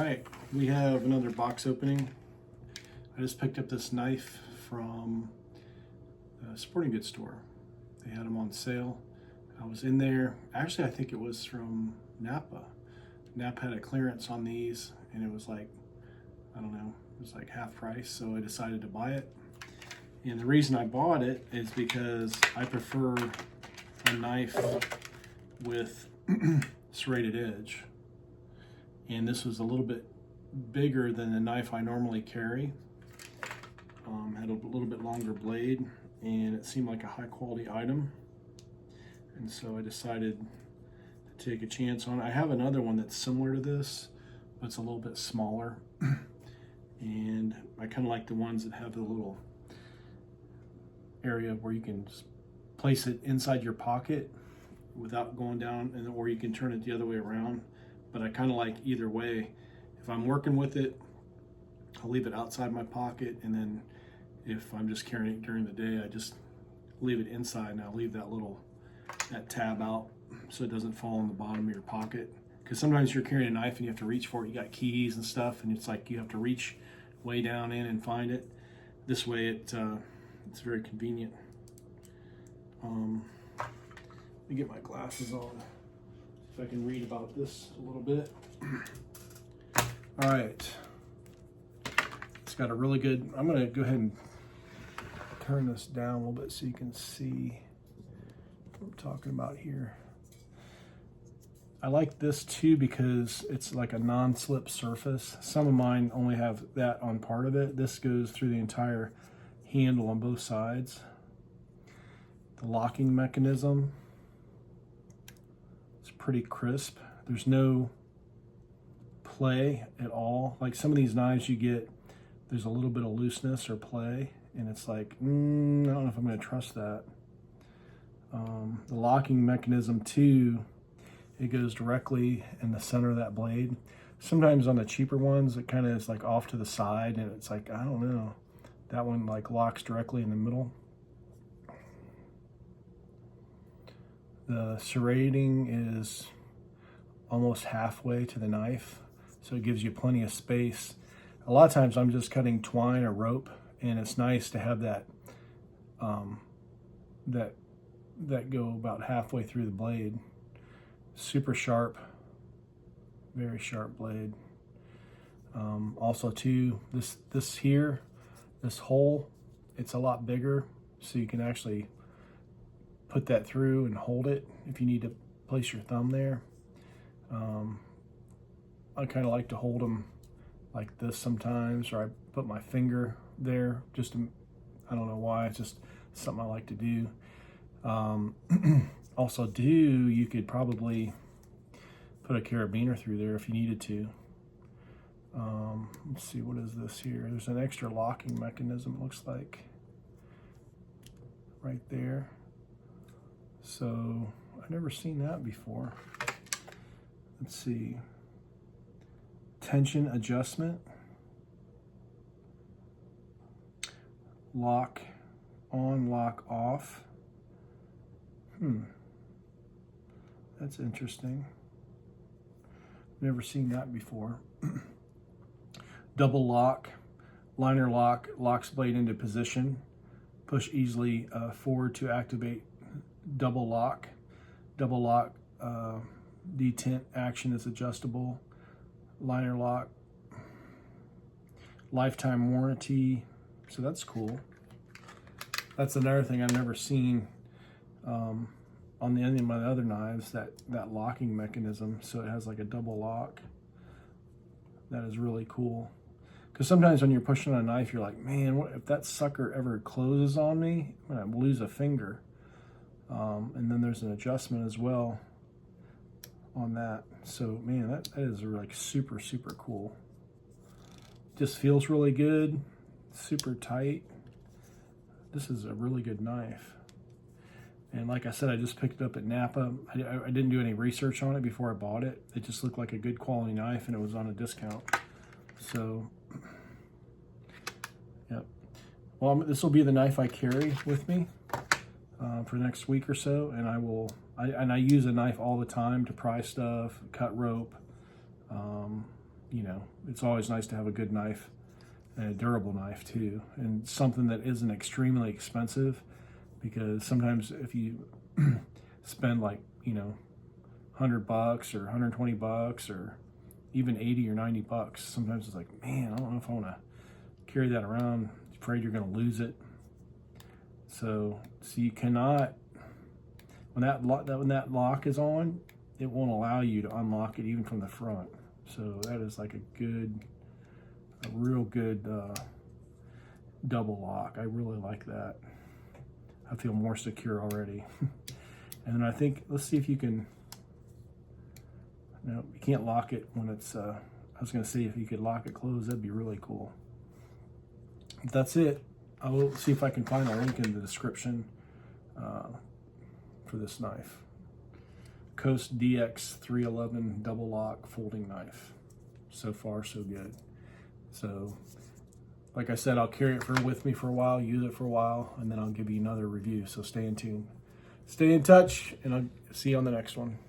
right, we have another box opening. I just picked up this knife from a sporting goods store. They had them on sale. I was in there, actually I think it was from Napa. Napa had a clearance on these and it was like, I don't know, it was like half price, so I decided to buy it. And the reason I bought it is because I prefer a knife with serrated edge. And this was a little bit bigger than the knife I normally carry. Had a little bit longer blade, and it seemed like a high quality item. And so I decided to take a chance on it. I have another one that's similar to this, but it's a little bit smaller. And I kind of like the ones that have the little area where you can just place it inside your pocket without going down, and or you can turn it the other way around. But I kind of like either way. If I'm working with it, I'll leave it outside my pocket, and then if I'm just carrying it during the day, I just leave it inside, and I'll leave that tab out so it doesn't fall in the bottom of your pocket. Because sometimes you're carrying a knife and you have to reach for it. You got keys and stuff, and it's like you have to reach way down in and find it. This way, it's very convenient. Let me get my glasses on so I can read about this a little bit. All right, it's got a really good, I'm gonna go ahead and turn this down a little bit so you can see what I'm talking about here. I like this too because it's like a non-slip surface. Some of mine only have that on part of it. This goes through the entire handle on both sides. The locking mechanism, it's pretty crisp. There's no play at all. Like some of these knives you get, there's a little bit of looseness or play, and it's like, I don't know if I'm going to trust that. The locking mechanism too, it goes directly in the center of that blade. Sometimes on the cheaper ones, it kind of is like off to the side, and it's like, I don't know. That one like locks directly in the middle. The serrating is almost halfway to the knife, so it gives you plenty of space. A lot of times I'm just cutting twine or rope, and it's nice to have that that go about halfway through the blade. Super sharp, very sharp blade. Also too, this here, this hole, it's a lot bigger, so you can actually put that through and hold it if you need to place your thumb there. I kind of like to hold them like this sometimes, or I put my finger there just to, I don't know why, it's just something I like to do. Also you could probably put a carabiner through there if you needed to. Let's see, what is this here? There's an extra locking mechanism, it looks like, right there. So I've never seen that before. Let's see. Tension adjustment. Lock on, lock off. That's interesting. Never seen that before. Double lock, liner lock, locks blade into position. Push easily forward to activate double lock. Double lock detent action is adjustable. Liner lock. Lifetime warranty. So that's cool. That's another thing I've never seen on any of my other knives, that locking mechanism. So it has like a double lock. That is really cool. Because sometimes when you're pushing on a knife, you're like, man, what if that sucker ever closes on me? I'm gonna lose a finger. And then there's an adjustment as well on that. So man, that is like super, super cool. Just feels really good, super tight. This is a really good knife. And like I said, I just picked it up at Napa. I didn't do any research on it before I bought it. It just looked like a good quality knife, and it was on a discount. So, yep. Well, this will be the knife I carry with me for the next week or so, and I use a knife all the time to pry stuff, cut rope. you know, it's always nice to have a good knife and a durable knife too, and something that isn't extremely expensive, because sometimes if you spend like, you know, $100 or $120 or even 80 or 90 bucks, sometimes it's like, man, I don't know if I want to carry that around, afraid you're going to lose it. So you cannot, when that lock is on, it won't allow you to unlock it even from the front. So that is like a real good double lock. I really like that. I feel more secure already. And then I think, let's see if you can, no, you can't lock it when it's, I was gonna say if you could lock it closed, that'd be really cool. But that's it. I will see if I can find a link in the description for this knife. Coast DX311 double lock folding knife. So far, so good. So, like I said, I'll carry it with me for a while, use it for a while, and then I'll give you another review. So stay in tune. Stay in touch, and I'll see you on the next one.